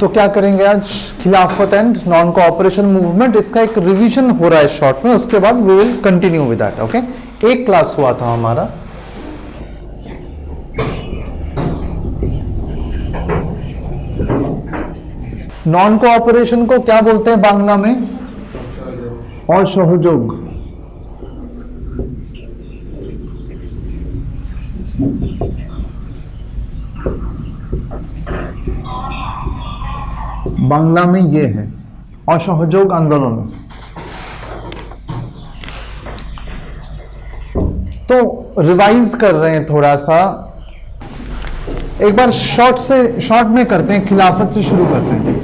तो क्या करेंगे आज, खिलाफत एंड नॉन कोऑपरेशन मूवमेंट, इसका एक रिवीजन हो रहा है शॉर्ट में, उसके बाद we will continue with that. Okay, एक क्लास हुआ था हमारा, नॉन कोऑपरेशन को क्या बोलते हैं बांग्ला में, असहयोग। बांग्ला में ये है असहयोग आंदोलन। तो रिवाइज कर रहे हैं थोड़ा सा, एक बार शॉर्ट में करते हैं, खिलाफत से शुरू करते हैं।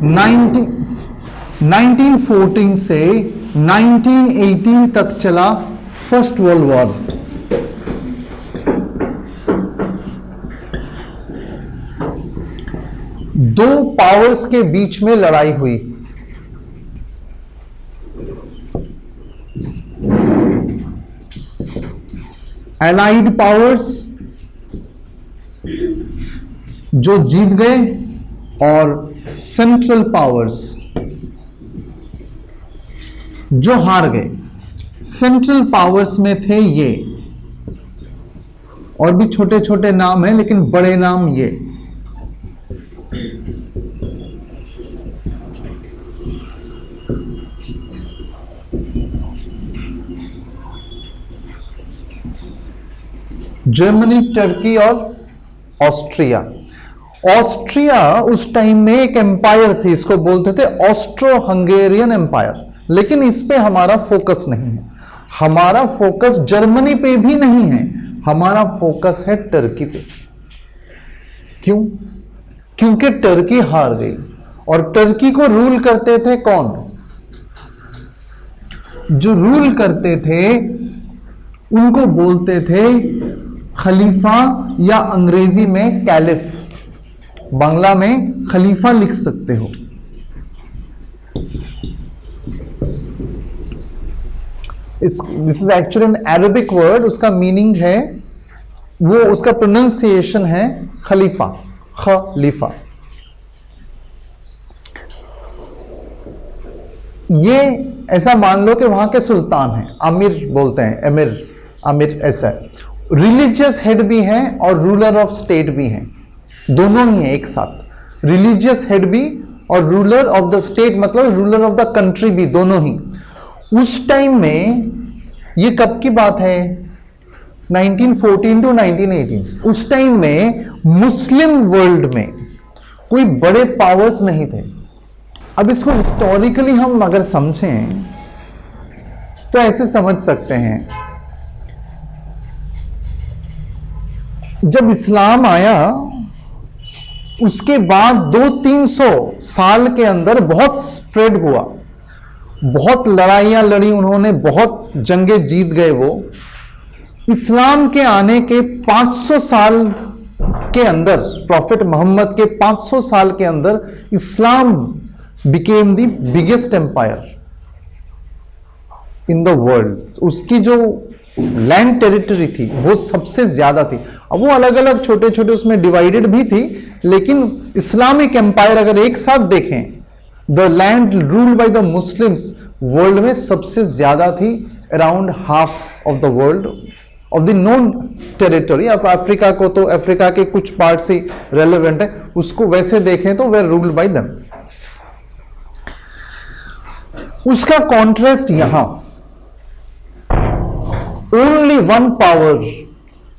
1914 से 1918 तक चला फर्स्ट वर्ल्ड वॉर। दो पावर्स के बीच में लड़ाई हुई। एलाइड पावर्स जो जीत गए और सेंट्रल पावर्स जो हार गए। सेंट्रल पावर्स में थे ये, और भी छोटे छोटे नाम हैं लेकिन बड़े नाम ये। जर्मनी, टर्की और ऑस्ट्रिया। ऑस्ट्रिया उस टाइम में एक एम्पायर थी, इसको बोलते थे ऑस्ट्रो हंगेरियन एम्पायर, लेकिन इस पे हमारा फोकस नहीं है। हमारा फोकस जर्मनी पे भी नहीं है, हमारा फोकस है टर्की पे। क्यों? क्योंकि टर्की हार गई, और टर्की को रूल करते थे कौन? जो रूल करते थे उनको बोलते थे खलीफा, या अंग्रेजी में कैलिफ, बांग्ला में खलीफा लिख सकते हो। This is actually an Arabic word, उसका मीनिंग है, वो उसका प्रोनाउंसिएशन है खलीफा, खलीफा। ये ऐसा मान लो कि वहां के सुल्तान हैं, अमीर बोलते हैं, अमीर, अमीर ऐसा है। रिलीजियस हेड भी हैं और रूलर ऑफ स्टेट भी हैं, दोनों ही हैं एक साथ। रिलीजियस हेड भी और रूलर ऑफ द स्टेट मतलब रूलर ऑफ द कंट्री भी, दोनों ही। उस टाइम में, ये कब की बात है, 1914 टू 1918। उस टाइम में मुस्लिम वर्ल्ड में कोई बड़े पावर्स नहीं थे। अब इसको हिस्टोरिकली हम अगर समझें तो ऐसे समझ सकते हैं, जब इस्लाम आया उसके बाद 200-300 साल के अंदर बहुत स्प्रेड हुआ, बहुत लड़ाइयां लड़ी उन्होंने, बहुत जंगें जीत गए वो। इस्लाम के आने के 500 साल के अंदर, प्रॉफिट मोहम्मद के 500 साल के अंदर, Islam became the biggest empire in the world. उसकी जो लैंड टेरिटरी थी वो सबसे ज्यादा थी। अब वो अलग अलग छोटे छोटे उसमें डिवाइडेड भी थी, लेकिन इस्लामिक एम्पायर अगर एक साथ देखें, the land ruled by the Muslims world में सबसे ज्यादा थी, around half of the world of the known territory. अब अफ्रीका को तो अफ्रीका के कुछ पार्ट से रेलेवेंट है, उसको वैसे देखें तो वे रूल्ड बाय देम। उसका कॉन्ट्रास्ट यहां, only one power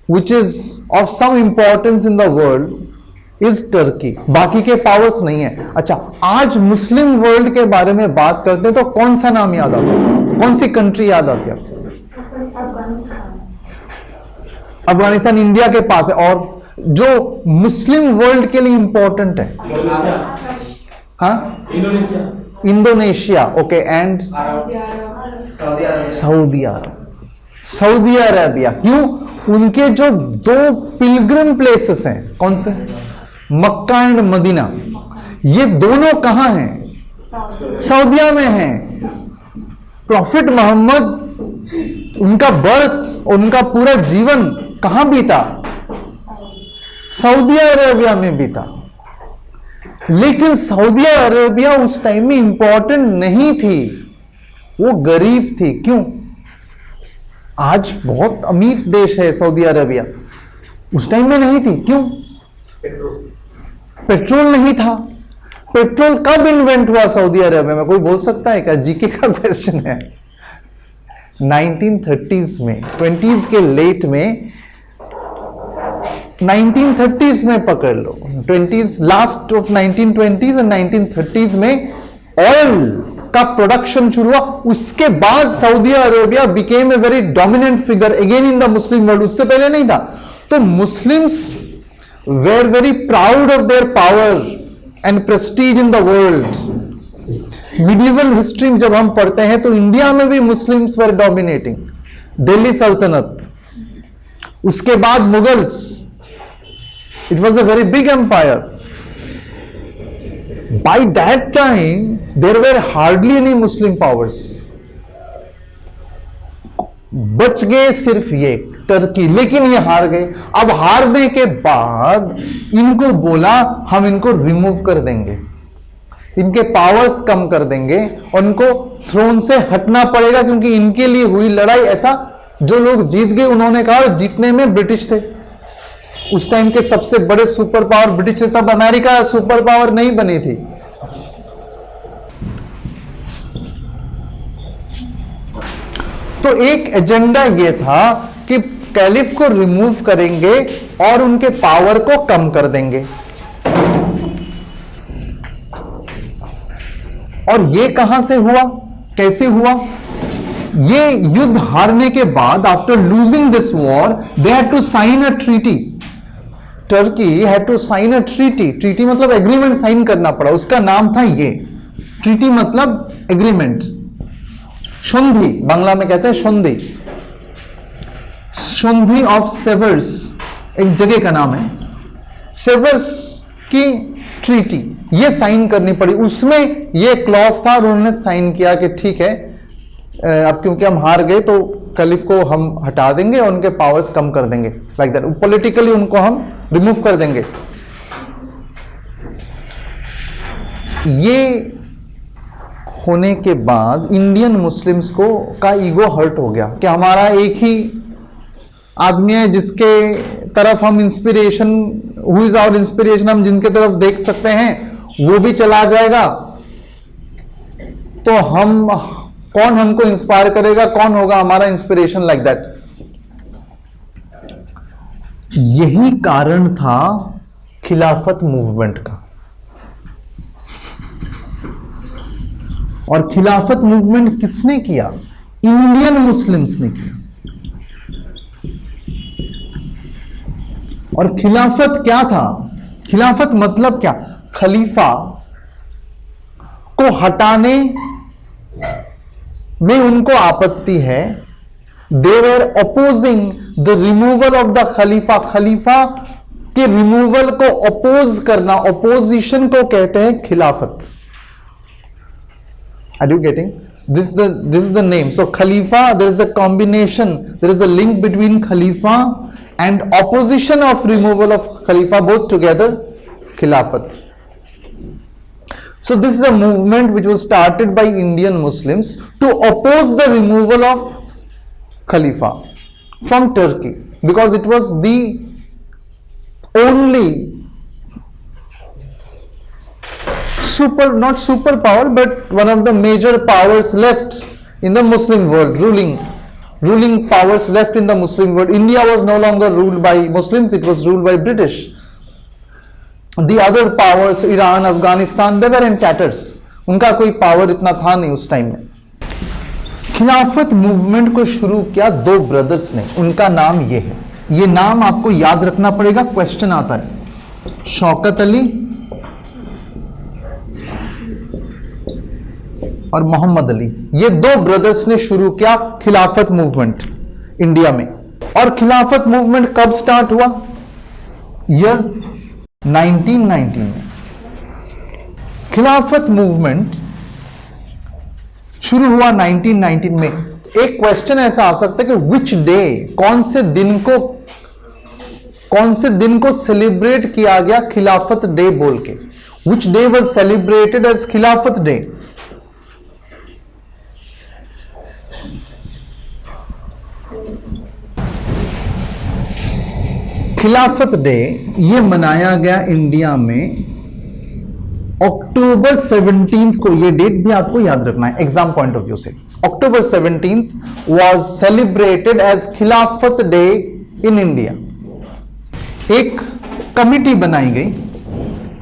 which is of some importance in the world is Turkey, बाकी के पावर्स नहीं है। अच्छा, आज मुस्लिम वर्ल्ड के बारे में बात करते हैं तो कौन सा नाम याद आता है, कौन सी कंट्री याद आती है? अफगानिस्तान इंडिया के पास है। और जो मुस्लिम वर्ल्ड के लिए इंपॉर्टेंट है, हाँ, Indonesia, okay, and Saudi Arab, Saudi Arabia. क्यों? उनके जो 2 पिलग्रिम प्लेसेस हैं, कौन से? मक्का एंड मदीना। ये दोनों कहां हैं? सऊदिया में हैं। प्रॉफिट मोहम्मद, उनका बर्थ, उनका पूरा जीवन कहां बीता? सऊदी अरेबिया में बीता। लेकिन सऊदी अरेबिया उस टाइम में इंपॉर्टेंट नहीं थी, वो गरीब थी। क्यों? आज बहुत अमीर देश है सऊदी अरेबिया, उस टाइम में नहीं थी। क्यों? पेट्रोल नहीं था। पेट्रोल कब इन्वेंट हुआ सऊदी अरेबिया में? कोई बोल सकता है क्या? जीके का क्वेश्चन है। 1930s में, 20s के लेट में, 1930s में पकड़ लो, 20s लास्ट ऑफ 1920s और 1930s में ऑयल का प्रोडक्शन शुरू हुआ। उसके बाद Saudi Arabia became a very dominant figure again in the Muslim world. उससे पहले नहीं था। तो Muslims were very proud of their power and Prestige in the world. Medieval history में जब हम पढ़ते हैं तो इंडिया में भी Muslims where dominating. Delhi Sultanat, उसके बाद Mughals, it was a very big empire. By that time there were hardly any Muslim powers. बच गए सिर्फ ये टर्की, लेकिन ये हार गए। अब हारने के बाद इनको बोला हम इनको रिमूव कर देंगे, इनके पावर्स कम कर देंगे और इनको थ्रोन से हटना पड़ेगा, क्योंकि इनके लिए हुई लड़ाई। ऐसा जो लोग जीत गए उन्होंने कहा जीतने में ब्रिटिश थे। उस टाइम के सबसे बड़े सुपर पावर ब्रिटिश थे, तब अमेरिका सुपर पावर नहीं बनी थी। तो एक एजेंडा यह था कि कैलिफ को रिमूव करेंगे और उनके पावर को कम कर देंगे। और ये कहां से हुआ, कैसे हुआ? ये युद्ध हारने के बाद, after losing this war, they had to sign a treaty. Turkey had to sign a treaty. Treaty मतलब एग्रीमेंट साइन करना पड़ा, उसका नाम था ये। ट्रीटी मतलब एग्रीमेंट। संधि बांग्ला में कहते हैं संधि। संधि ऑफ सेवर्स एक जगह का नाम है। सेवर्स की ट्रीटी ये साइन करनी पड़ी। उसमें ये क्लॉज था और उन्होंने साइन किया कि ठीक है, अब क्योंकि हम हार गए तो खलीफ को हम हटा देंगे और उनके पावर्स कम कर देंगे, लाइक दैट। पॉलिटिकली उनको हम रिमूव कर देंगे। ये होने के बाद इंडियन मुस्लिम्स को का ईगो हर्ट हो गया कि हमारा एक ही आदमी है जिसके तरफ हम inspiration, who is our inspiration, हम जिनके तरफ देख सकते हैं, वो भी चला जाएगा तो हम कौन हमको इंस्पायर करेगा, कौन होगा हमारा इंस्पिरेशन, लाइक दैट। यही कारण था खिलाफत मूवमेंट का। और खिलाफत मूवमेंट किसने किया? इंडियन मुस्लिम्स ने किया। और खिलाफत क्या था? खिलाफत मतलब क्या? खलीफा को हटाने में उनको आपत्ति है। They were opposing the removal of the खलीफा। खलीफा के रिमूवल को अपोज करना, अपोजिशन को कहते हैं खिलाफत। Are you getting? This is the name. So Khalifa, there is a combination, there is a link between Khalifa and opposition of removal of Khalifa, both together, Khilafat. So this is a movement which was started by Indian Muslims to oppose the removal of Khalifa from Turkey, because it was the only not superpower, but one of the major powers left in the Muslim world, ruling powers left in the Muslim world. India was no longer ruled by Muslims, it was ruled by British. The other powers, Iran, Afghanistan, they were in tatters. उनका कोई power इतना था नहीं उस time में। खिलाफत movement को शुरू किया दो ब्रदर्स ने, उनका नाम ये है। ये नाम आपको याद रखना पड़ेगा, क्वेश्चन आता है। शौकत अली और मोहम्मद अली, ये दो ब्रदर्स ने शुरू किया खिलाफत मूवमेंट इंडिया में। और खिलाफत मूवमेंट कब स्टार्ट हुआ? ईयर 1919 में। खिलाफत मूवमेंट शुरू हुआ 1919 में। एक क्वेश्चन ऐसा आ सकता है कि विच डे, कौन से दिन को सेलिब्रेट किया गया खिलाफत डे बोल के? Which day was celebrated as Khilafat Day? खिलाफत डे ये मनाया गया इंडिया में अक्टूबर 17 को। ये डेट भी आपको याद रखना है एग्जाम पॉइंट ऑफ व्यू से। अक्टूबर 17 वाज सेलिब्रेटेड एज खिलाफत डे इन इंडिया। एक कमिटी बनाई गई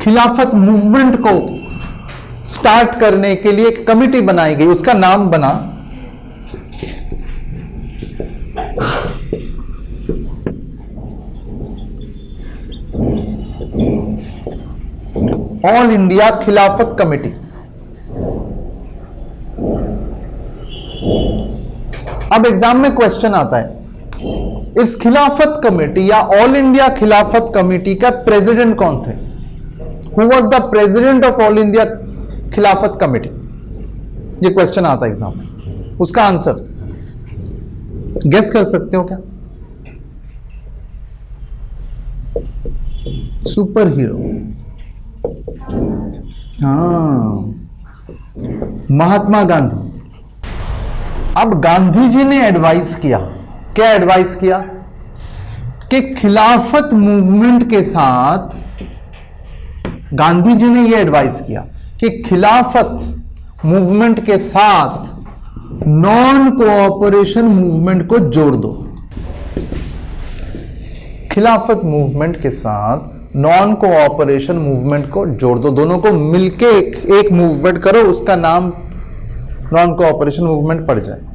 खिलाफत मूवमेंट को स्टार्ट करने के लिए, एक कमिटी बनाई गई, उसका नाम बना ऑल इंडिया खिलाफत कमेटी। अब एग्जाम में क्वेश्चन आता है, इस खिलाफत कमेटी या ऑल इंडिया खिलाफत कमेटी का प्रेसिडेंट कौन थे? Who was the president of all India खिलाफत कमेटी? ये क्वेश्चन आता है एग्जाम में। उसका आंसर गेस कर सकते हो क्या? सुपर हीरो, हाँ, महात्मा गांधी। अब गांधी जी ने एडवाइस किया, क्या एडवाइस किया? कि खिलाफत मूवमेंट के साथ, गांधी जी ने यह एडवाइस किया कि खिलाफत मूवमेंट के साथ नॉन कोऑपरेशन मूवमेंट को जोड़ दो। खिलाफत मूवमेंट के साथ नॉन कोऑपरेशन मूवमेंट को जोड़ दो, दोनों को मिलके एक मूवमेंट करो, उसका नाम नॉन कोऑपरेशन मूवमेंट पड़ जाए।